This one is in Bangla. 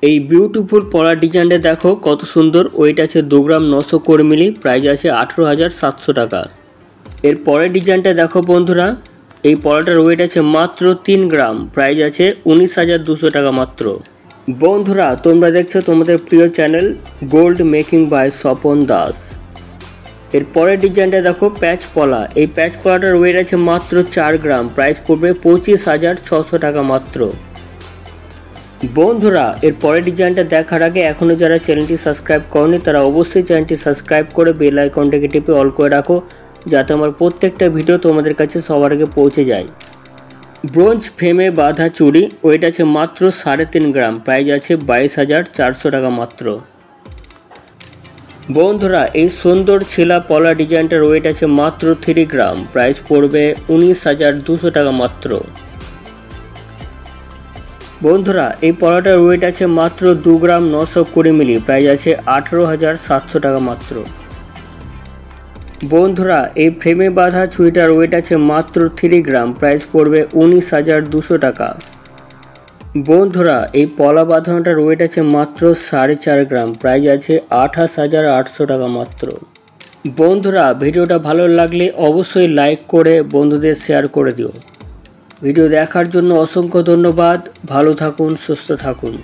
এই বিউটিফুল পলার ডিজাইনটা দেখো কত সুন্দর। ওয়েট আছে 2 গ্রাম 900 মিলি, প্রাইস আছে 18,700 টাকা। এর পরের ডিজাইনটা দেখো বন্ধুরা, এই পলাটার ওয়েট আছে মাত্র 3 গ্রাম, প্রাইস আছে 19,200 টাকা মাত্র। বন্ধুরা তোমরা দেখছো তোমাদের প্রিয় channel gold making by Swapan Das. এর পরের ডিজাইনটা দেখো প্যাচ পলা। এই প্যাচ পলাটার ওয়েট আছে মাত্র 4 গ্রাম, প্রাইস পড়বে 25,600 টাকা মাত্র। বন্ধুরা এর পরের ডিজাইনটা দেখার আগে এখনও যারা চ্যানেলটি সাবস্ক্রাইব করেনি তারা অবশ্যই চ্যানেলটি সাবস্ক্রাইব করে বেল আইকনটাকে টিপে অল করে রাখো, যাতে আমার প্রত্যেকটা ভিডিও তোমাদের কাছে সবার আগে পৌঁছে যায়। ব্রোঞ্জ ফ্রেমে বাঁধা চুড়ি, ওয়েট আছে মাত্র 3.5 গ্রাম, প্রাইস আছে 22,400 টাকা মাত্র। বন্ধুরা এই সুন্দর ছেলা পলা ডিজাইনটার ওয়েট আছে মাত্র 3 গ্রাম, প্রাইস পড়বে 19,200 টাকা মাত্র। বন্ধুরা এই পলাটার ওয়েট আছে মাত্র 2 গ্রাম 920 মিলি, প্রাইস আছে 18,700 টাকা মাত্র। বন্ধুরা এই ফ্রেমে বাঁধা চুড়িটার ওয়েট আছে মাত্র 3 গ্রাম, প্রাইস পড়বে 19,200 টাকা। বন্ধুরা এই পলা বাঁধানোটার ওয়েট আছে মাত্র 4.5 গ্রাম, প্রাইস আছে 28,800 টাকা মাত্র। বন্ধুরা ভিডিওটা ভালো লাগলে অবশ্যই লাইক করে বন্ধুদের শেয়ার করে দিও। ভিডিও দেখার জন্য অসংখ্য ধন্যবাদ। ভালো থাকুন, সুস্থ থাকুন।